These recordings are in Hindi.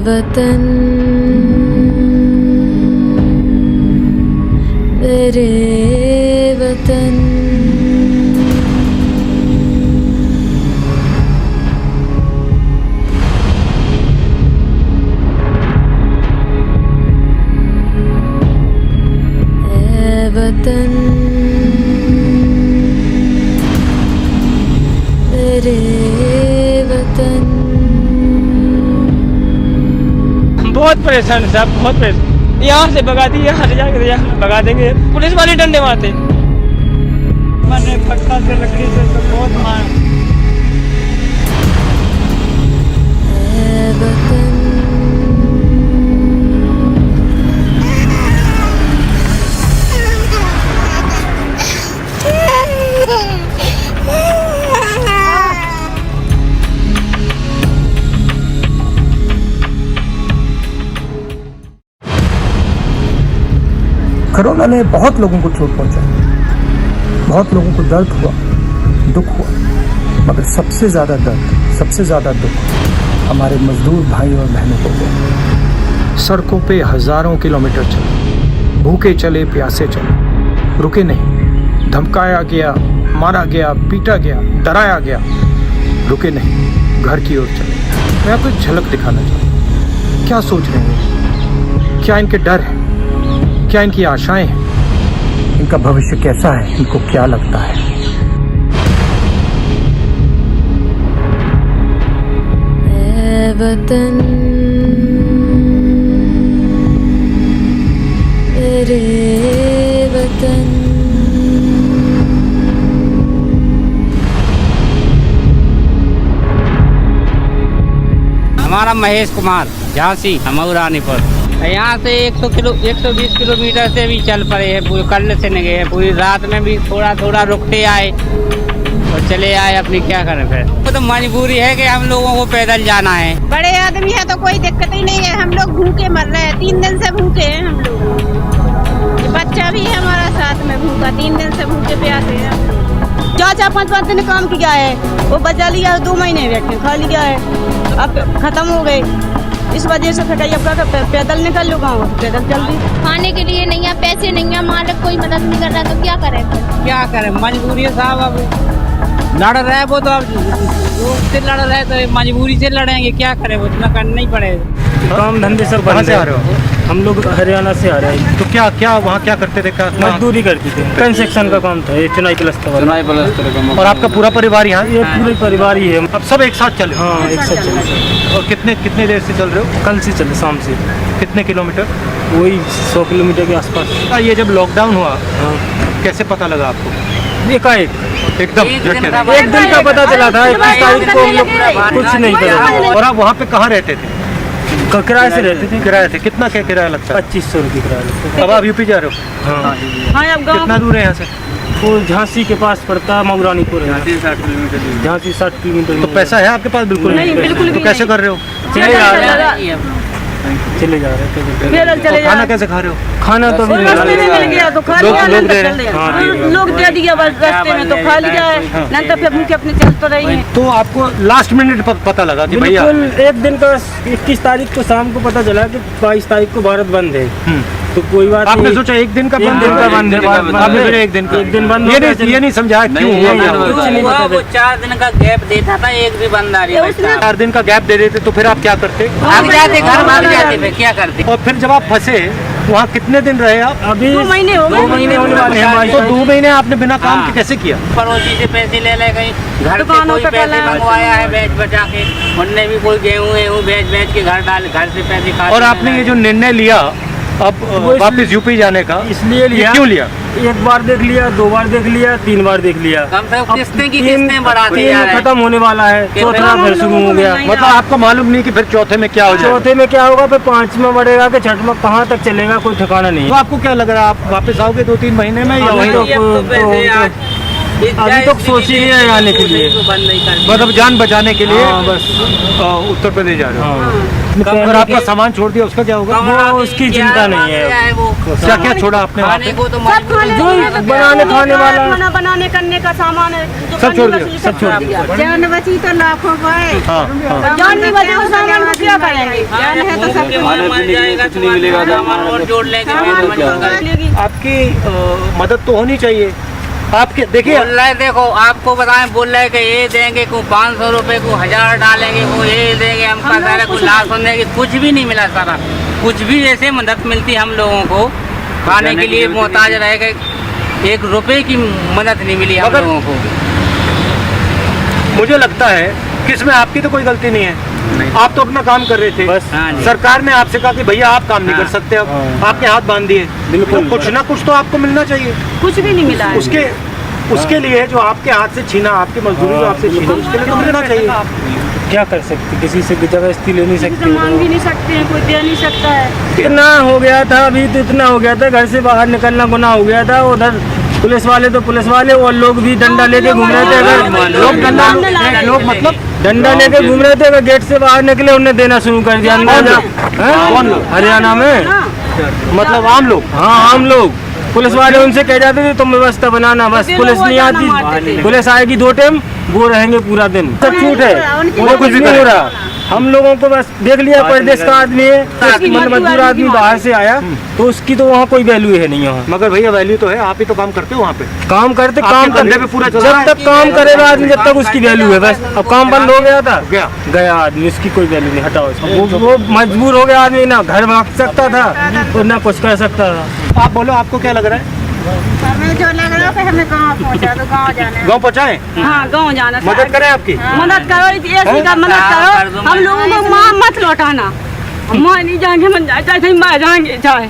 वतन मेरे वतन। ऐ वतन मेरे वतन। बहुत परेशान है साहब, बहुत परेशान। यहाँ से भगा दिए, हट जाके यहाँ भगा देंगे, पुलिस वाले डंडे मारते। मैंने पत्ता से लकड़ी से तो बहुत मार। ऐ वतन कोरोना ने बहुत लोगों को चोट पहुंचाई, बहुत लोगों को दर्द हुआ, दुख हुआ, मगर सबसे ज़्यादा दर्द, सबसे ज़्यादा दुख हमारे मजदूर भाई और बहनों को हुआ। सड़कों पे हज़ारों किलोमीटर चले, भूखे चले, प्यासे चले, रुके नहीं, धमकाया गया, मारा गया, पीटा गया, डराया गया, रुके नहीं, घर की ओर चले। मैं आपको एक झलक दिखाना चाहता हूँ। क्या सोच रहे हैं, क्या इनके डर है, क्या इनकी आशाएं हैं, इनका भविष्य कैसा है, इनको क्या लगता है। ऐ वतन मेरे वतन। हमारा महेश कुमार, झांसी मऊरानीपुर। यहाँ से 120 किलोमीटर से भी चल पड़े हैं, पूरे कल से नहीं गए हैं। पूरी रात में भी थोड़ा थोड़ा रुकते आए और चले आए। अपनी क्या करें फिर, वो तो मजबूरी है कि हम लोगों को पैदल जाना है। बड़े आदमी है तो कोई दिक्कत ही नहीं है। हम लोग भूखे मर रहे हैं, 3 दिन से भूखे हैं हम लोग। बच्चा भी है हमारा साथ में भूखा, 3 दिन से भूखे प्यासे हैं। 4-5 दिन काम किया है, वो बचा लिया, 2 महीने बैठे खा लिया है, अब खत्म हो गए। इस वजह से पैदल निकल लो, गाँव पैदल चल रही। खाने के लिए नहीं है, पैसे नहीं है, मालिक कोई मदद नहीं कर रहा, तो क्या करें फिर? क्या करें, मजबूरी है साहब। अब लड़ रहे हैं वो तो, अब उससे लड़ रहे तो मजबूरी से लड़ेंगे, क्या करें, वो इतना करना ही पड़ेगा। काम धंधे सब बंद है। हम लोग हरियाणा से आ रहे हैं। तो क्या वहाँ क्या करते थे, क्या मजदूरी करते थे, कंस्ट्रक्शन का काम था, ये चुनाई प्लस्तर वाला। और आपका पूरा परिवार यहाँ? ये पूरे परिवार ही है। अब सब एक साथ चले? हाँ, एक साथ चले। और कितने देर से चल रहे हो? कल से चले, शाम से। कितने किलोमीटर? वही 100 किलोमीटर के आसपास। ये जब लॉकडाउन हुआ, हाँ, कैसे पता लगा आपको? एकाएक एकदम एक दिन का पता चला था। 21 तारीख को हम लोग कुछ नहीं करे। और आप वहाँ पे कहाँ रहते थे? किराए से रहते थे। किराए थे? कितना क्या किराया लगता है? 2500 रुपये किराया लगता है। अब आप यूपी जा रहे हो? हाँ, कितना दूर है यहाँ से? वो झांसी के पास पड़ता है, मऊरानीपुर है। झांसी 60 किलोमीटर। तो पैसा है आपके पास? बिल्कुल नहीं, बिल्कुल भी तो कैसे नहीं। कर रहे हो? चले जा रहे हैं। खाना कैसे खा रहे हो? खाना तो रास्ते में मिल गया तो खा लिया, लोग दे चल रहे हैं। रहे हाँ, हैं। लोग दे दिया बस रास्ते में तो खा लिया है, नहीं तो फिर भूखे अपने चल तो रही है। तो आपको लास्ट मिनट पता लगा कि भैया? बिल्कुल एक दिन का 21 तारीख को शाम को पता चला कि 22 तारीख को भारत बंद है। तो कोई बात आपने नहीं। सोचा एक दिन का एक बंद दिन का बंद है। आपने सोचा एक दिन का? एक दिन बंद ये नहीं समझा क्यों हुआ? कुछ नहीं पता था। 4 दिन का गैप देता था, एक भी बंद आ रही है। 4 दिन का गैप दे देते तो फिर आप क्या करते? भाग जाते, घर भाग जाते, फिर क्या करते। और फिर जब आप फंसे वहाँ कितने दिन रहे आप? अभी 2 महीने हो गए। 2 महीने होने वाले हैं। तो 2 महीने आपने बिना काम हाँ। के कैसे किया? पड़ोसी से पैसे ले गए, घर से दुकानों कोई पे पैसे पहले मंगवाया है बेच बचा के, उनने भी कोई गेहूँ बेच के घर डाल, घर से पैसे खा। और आपने ये जो निर्णय लिया अब वापस यूपी जाने का, इसलिए लिया। क्यों लिया? एक बार देख लिया, 2 बार देख लिया, 3 बार देख लिया। कम से कम अब किस्तें की 3 किस्तें बढ़ाते जा रहे हैं। खत्म होने वाला है, चौथा फिर शुरू हो गया। मतलब आपको मालूम नहीं कि फिर चौथे में क्या हो जाएगा? चौथे में क्या होगा, फिर 5वां बढ़ेगा कि 6वां कहाँ तक चलेगा, कोई ठिकाना नहीं तो है। आपको क्या लग रहा है, आप वापस आओगे 2-3 महीने में या अभी वहीं? तो अब तो पैसे आज अभी तक सोच ही नहीं है आने के लिए, बंद नहीं कर मतलब जान बचाने के लिए हाँ बस। उत्तर प्रदेश जा रहे हो। हाँ। अगर आपका सामान छोड़ दिया उसका क्या होगा? वो उसकी चिंता नहीं है। क्या क्या छोड़ा आपने वहाँ पे? खाने को तो जो बनाने खाने वाला खाना बनाने करने का सामान है जो सब छोड़ करने दिया, का सब छोड़ दिया। जान बची तो लाखों पाए, हाँ हाँ। जान नहीं बचे तो सामान को क्या करेंगे? जान है तो सब मर जाएगा, कुछ नहीं मिलेगा, सामान और जोड़ लेंगे। आपकी मदद तो होनी चाहिए। आपके देखिए बोल रहे देखो, आपको बताएं, बोल रहे कि ये देंगे को 500 रुपए को 1000 डालेंगे, को ये देंगे, हम सारा को लाख देंगे, कुछ भी नहीं मिला सारा। कुछ भी ऐसे मदद मिलती हम लोगों को, खाने के लिए मोहताज रह गए, 1 रुपए की मदद नहीं मिली हम लोगों को। मुझे लगता है कि इसमें आपकी तो कोई गलती नहीं है, आप तो अपना काम कर रहे थे। बस। हाँ जी। सरकार ने आपसे कहा कि भैया आप काम नहीं कर सकते, अब हाँ। आपके हाथ बांध दिए। बिल्कुल। तो कुछ ना कुछ तो आपको मिलना चाहिए। कुछ भी नहीं मिला है। उसके लिए जो आपके हाथ से छीना, आपकी मजदूरी जो आपसे छीना, उसके लिए तो मिलना चाहिए। क्या कर सकते, किसी से जबरदस्ती ले नहीं किसी से मांग भी नहीं सकते हैं, कोई दे नहीं सकता है। इतना हो गया था, अभी तो इतना हो गया था, घर से बाहर निकलना गुनाह हो गया था। उधर पुलिस वाले तो पुलिस वाले और लोग भी डंडा लेके घूम रहे थे। अगर लोग मतलब डंडा लेके घूम रहे थे, अगर गेट से बाहर निकले उन्हें देना शुरू कर दिया। कौन लोग? हरियाणा में मतलब आम लोग? हाँ, आम लोग। पुलिस वाले उनसे कह जाते थे तुम व्यवस्था बनाना, बस पुलिस नहीं आती। पुलिस आएगी 2 टाइम, वो रहेंगे पूरा दिन। सब छूट है, उन्हें कुछ नहीं हो रहा। हम लोगों को बस देख लिया, परदेश का आदमी है, मजदूर आदमी बाहर से आया तो उसकी तो वहाँ कोई वैल्यू है नहीं। वहाँ मगर भैया वैल्यू तो है, आप ही तो काम करते हो वहाँ पे। काम करते, आपके काम कंधे करते पे पूरा चल रहा जब है। तक काम करेगा आदमी, जब तक उसकी वैल्यू है। बस अब काम बंद हो गया था, गया आदमी, उसकी कोई वैल्यू नहीं। हटाओ इसको। वो मजबूर हो गया आदमी, ना घर भाग सकता था और ना कुछ कर सकता था। आप बोलो, आपको क्या लग रहा है? हमें जो लग रहा है कि हमें गाँव पहुँचा दो, गाँव जाना है। गाँव पहुँचाएं? हाँ, गाँव जाना है। मदद करें आपकी? मदद करो, ऐसी का मदद करो। हम लोगों को माँ मत लौटाना, माँ नहीं जाएंगे, मन जाए चाहे मर जाएंगे चाहे।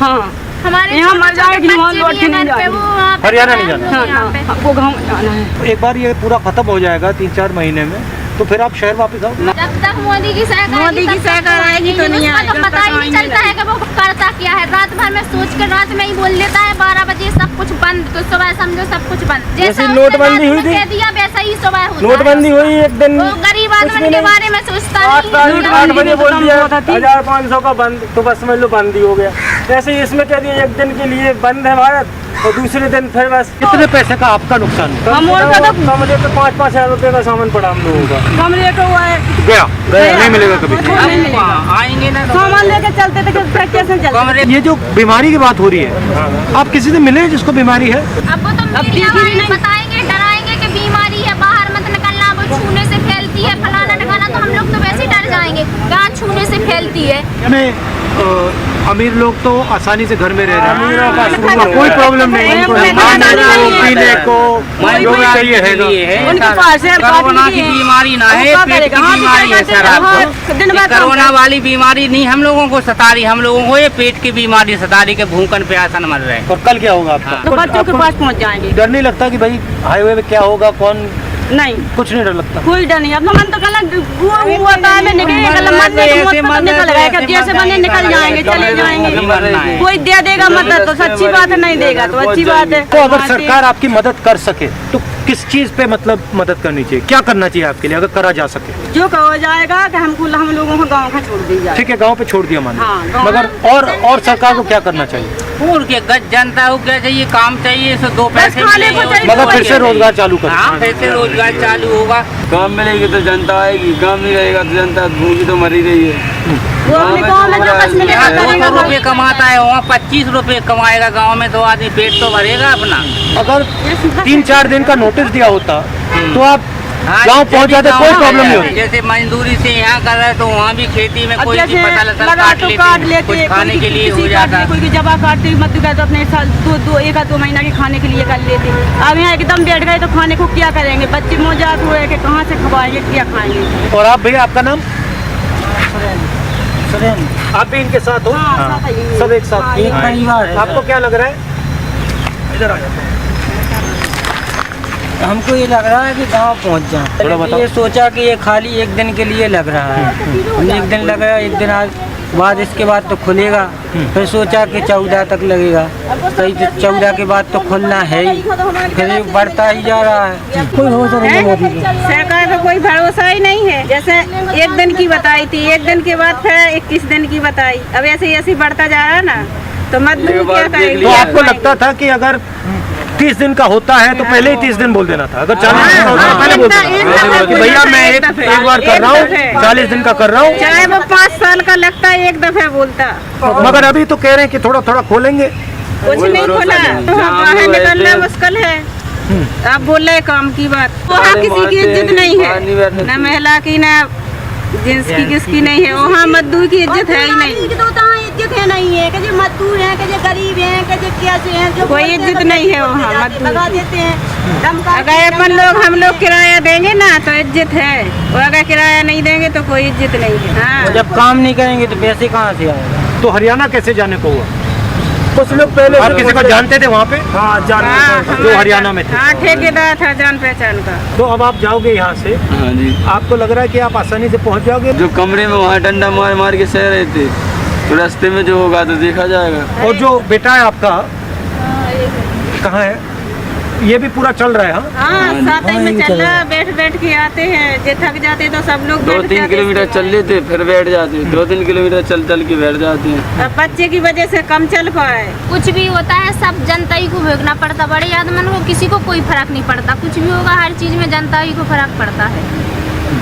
हाँ, हमारे यहाँ मर जाएगी, वहाँ लौट के नहीं पे जाएगी। वो वहाँ पे हरियाणा नहीं जाना? हाँ, हाँ, हमको गाँव जाना है। एक बार ये पूरा खत्म हो जाएगा 3-4 महीने में, तो फिर आप शहर वापस आओ। जब तक मोदी की सरकार आएगी तो नहीं उसका तो पता ही नहीं चलता है कि वो करता क्या है। रात भर में सोच कर रात में ही बोल देता है 12 बजे सब कुछ बंद, तो सुबह समझो सब कुछ बंद। जैसे नोटबंदी हुई थी, कह दिया वैसा ही सुबह होता है। नोटबंदी हुई एक दिन, वो गरीब आदमी के बारे में सोचता 8 बजे बोल दिया 1500 का बंद, तो बस समझ लो बंद ही हो गया। जैसे इसमें कह दिया 1 दिन के लिए बंद है भारत, और दूसरे दिन फिर बस। कितने पैसे का आपका नुकसान? कमरे पे 5-5 हजार रुपए का सामान पड़ा हम लोगों का। कमरे को हुआ है, गया नहीं मिलेगा कभी। नहीं मिलेगा। आएंगे ना सामान लेके चलते थे, कैसे चलते? कमरे। ये जो बीमारी की बात हो रही है, आप किसी से मिले जिसको बीमारी है? अब वो तो मीडिया वाले बताएंगे, डराएंगे कि बीमारी है, बाहर मत निकलना, वो छूने से फैलती है, फलाना ढकाना, तो हम लोग तो वैसे ही डर जाएंगे, कहाँ छूने से फैलती है। अमीर लोग तो आसानी से घर में रह रहे अमीरों का हैं, कोई प्रॉब्लम नहीं, खाने को पीने को जो भी चाहिए है। उनके पास है, कोरोना की बीमारी ना है, पेट की बीमारी है सर आपको। कोरोना वाली बीमारी नहीं हम लोगों को सता रही, हम लोगों को ये पेट की बीमारी सता रही के भूखन प्यासन मर रहे हैं। और कल क्या होगा आपका? तो बच्चों के पास पहुंच जाएंगे। डर नहीं लगता कि भाई हाईवे में क्या होगा, कौन? नहीं, कुछ नहीं डर लगता। कोई डर नहीं। अब मन तो कल होता है, निकल गए, जैसे बने निकल जाएंगे, चले जाएंगे। कोई दे देगा मदद तो अच्छी बात है, नहीं देगा तो अच्छी बात है। तो अगर सरकार आपकी मदद कर सके तो किस चीज पे मतलब मदद करनी चाहिए, क्या करना चाहिए आपके लिए अगर करा जा सके? जो कहा जाएगा कि हम लोगों को गाँव का छोड़ दी जाए। ठीक है, गांव पे छोड़ दिया मानो, हाँ, मगर और सरकार को क्या करना चाहिए? पूर के गज जनता को क्या चाहिए, काम चाहिए, इससे 2 पैसे खाने को चाहिए। मगर फिर से रोजगार चालू कर। हाँ, फिर से रोजगार चालू होगा। काम मिलेगी तो जनता आएगी, काम नहीं रहेगा तो जनता भूखी तो मरी रही है। वो अपने गाँव में जो बस मिलेगा यहाँ 200 करेगा। रुपये कमाता है, वहाँ 25 रुपये कमाएगा, गाँव में तो आदमी पेट तो भरेगा अपना। अगर 3-4 दिन का नोटिस दिया होता तो आप हाँ, गांव पहुंच जाते, कोई प्रॉब्लम नहीं होती। जैसे मजदूरी से यहाँ कर रहे तो वहाँ भी खेती में कोई जैसे फसल लगा तो काट लेते, कुछ खाने के लिए हो जाता। कोई की जबा काटते मत गए तो अपने साल 1-2 महीना के खाने के लिए कर लेते। अब यहाँ एकदम बैठ गए तो खाने को क्या करेंगे? बच्चे मौजाद हुए कि कहाँ से खवाएंगे, क्या खाएंगे? और आप भैया, आपका नाम? आप भी इनके साथ हो? हाँ, सब एक साथ, एक परिवार है। आपको क्या लग रहा है? इधर आ जाते हैं। हमको ये लग रहा है कि गांव पहुंच थोड़ा जाए। बताओ। ये सोचा कि ये खाली 1 दिन के लिए लग रहा है। 1 दिन लगा, 1 दिन आज बाद इसके बाद तो खुलेगा। फिर सोचा कि 14 तक लगेगा, सही 14 के बाद तो खुलना है ही, फिर ये बढ़ता ही जा रहा है। कोई भरोसा नहीं है मोदी का। सरकार का कोई भरोसा ही नहीं है। जैसे 1 दिन की बताई थी, 1 दिन के बाद फिर 21 दिन की बताई, अब ऐसे ऐसे बढ़ता जा रहा है ना, तो मजदूर क्या करेंगे। तो आपको लगता था कि अगर 30 दिन का होता है तो पहले ही 30 दिन बोल देना था, अगर 40 दिन का होता है पहले बोल देना था कि भैया मैं एक बार कर रहा हूँ, 40 दिन का कर रहा हूँ, चाहे वो 5 साल का लगता है, एक दफे बोलता। मगर अभी तो कह रहे हैं कि थोड़ा थोड़ा खोलेंगे। कुछ नहीं खोला, बाहर निकलना मुश्किल है। आप बोल रहे काम की बात, वहाँ किसी की इज्जत नहीं है, न महिला की न जेंट्स की, किसकी नहीं है। वहाँ मजदूर की इज्जत है ही नहीं। इज्जत है नहीं है कि मजदूर है, कि गरीब है, कि कैसे हैं, जो कोई इज्जत नहीं है वहाँ मजदूर लगा देते हैं। अगर अपन लोग हम लोग किराया देंगे ना तो इज्जत है, और अगर किराया नहीं देंगे तो कोई इज्जत नहीं है। हाँ। जब काम नहीं करेंगे तो पैसे कहाँ से आएगा। तो हरियाणा कैसे जाने को हुआ? कुछ लोग पहले आप किसी को जानते थे वहाँ पे? हाँ जानते थे, जो हरियाणा में थे। हाँ, ठेकेदार था जान पहचान का। तो अब आप जाओगे यहाँ से, हाँ जी। आपको लग रहा है कि आप आसानी से पहुँच जाओगे? जो कमरे में वहाँ डंडा मार मार के सह रहे थे, तो रास्ते में जो होगा तो देखा जाएगा। और जो बेटा है आपका कहाँ है? ये भी पूरा चल रहा है? हाँ, साथ ही में चल रहा, बैठ बैठ के आते हैं, जे थक जाते तो सब लोग 2-3 किलोमीटर चल लेते फिर बैठ जाते, 2-3 किलोमीटर चल चल के बैठ जाते हैं। अब बच्चे की वजह से कम चल पाए। कुछ भी होता है सब जनता ही को भोगना पड़ता, बड़े आदमी को किसी को कोई फर्क नहीं पड़ता। कुछ भी होगा हर चीज में जनता ही को फर्क पड़ता है।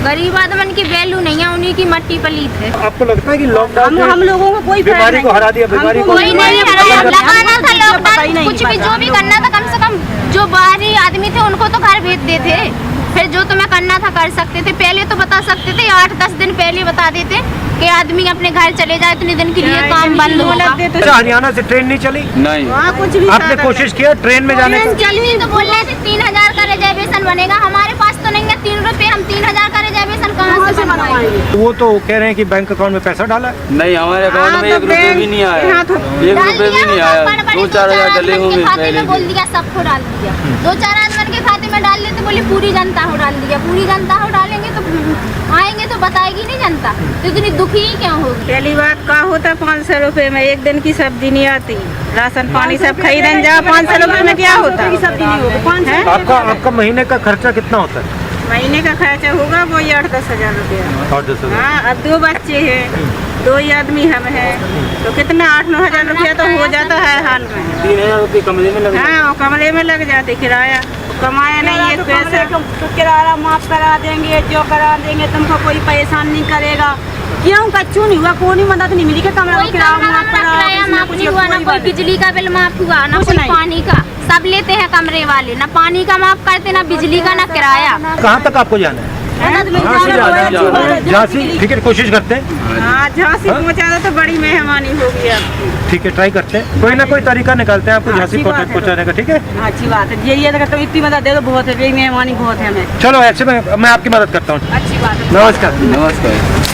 गरीब आदमी की वैल्यू नहीं है, उन्हीं की मट्टी पलीत है। आपको लगता है कि लॉकडाउन हम लोगों को कोई बीमारी को हरा दिया? बीमारी को कोई नहीं हराया, लगाना था लॉकडाउन, कुछ भी जो भी करना था, कम से कम जो बाहरी आदमी थे उनको तो घर भेज देते, फिर जो तुम्हें करना था कर सकते थे। पहले तो बता सकते थे, 8-10 दिन पहले बता देते कि आदमी अपने घर चले जाए, इतने दिन के लिए काम बंद होगा। अच्छा, हरियाणा से ट्रेन नहीं चली? नहीं, वहाँ कुछ भी आपने कोशिश किया ट्रेन में जाने की? चली तो बोल रहे थे 3000 का रिजर्वेशन बनेगा, हमारे पास तो नहीं है 3 रुपए, हम 3000 का रिजर्वेशन कहाँ से बनवाएंगे। वो तो कह रहे हैं कि बैंक अकाउंट में पैसा डाला है। नहीं हमारे अकाउंट में 1 रुपये भी नहीं आया, 1 रुपये भी नहीं आया। 2-4 हजार डले होंगे पहले। बोल दिया सबको डाल दिया, 2-4 आदमी के खाते में डाल लेते, बोले पूरी जनता को डाल दिया। पूरी जनता को डालेंगे तो आएंगे तो बताएगी नहीं जनता, तो इतनी दुखी ही क्यों होगी। पहली बात का होता 500 रुपए में 1 दिन की सब्जी नहीं आती, राशन पानी सब खरीदन जा, 500 रुपए में क्या होता है? आपका महीने का खर्चा कितना होता है? महीने का खर्चा होगा वो 8-10 हजार रुपया। 8-10 हजार। हाँ, अब 2 बच्चे हैं, 2 ही आदमी हम हैं, तो कितना 8-9 हजार रुपया तो हो जाता है हाल में। 3000 रुपये कमरे में लग जाते। हाँ, कमरे में लग जाते किराया, कमाया नहीं है पैसे। किराया माफ करा देंगे, जो करा देंगे, तुमको कोई परेशान नहीं करेगा। क्यों कच्चू नहीं हुआ, कोई मदद नहीं मिली, कमरा कोई किराया कमरा माफ करा, किराया माफ नहीं हुआ, ना कोई बिजली का बिल माफ हुआ, ना कुछ कोई नहीं। पानी का। सब लेते हैं कमरे वाले, ना पानी का माफ करते, ना बिजली का, ना किराया। कहाँ तक आपको जाना है? मदद मिल हाँ, जाए। झांसी? ठीक है, कोशिश करते हैं। हाँ, झांसी पहुँचा दो तो बड़ी मेहरबानी होगी आपकी। ठीक है, ट्राई करते हैं, कोई ना कोई तरीका निकालते हैं आपको झांसी पहुँचाने का। ठीक है, अच्छी बात है, ये अगर तो इतनी मदद दे दो बहुत है, मेहरबानी बहुत है हमें। चलो ऐसे में मैं आपकी मदद करता हूँ। अच्छी बात है। नमस्कार। नमस्कार।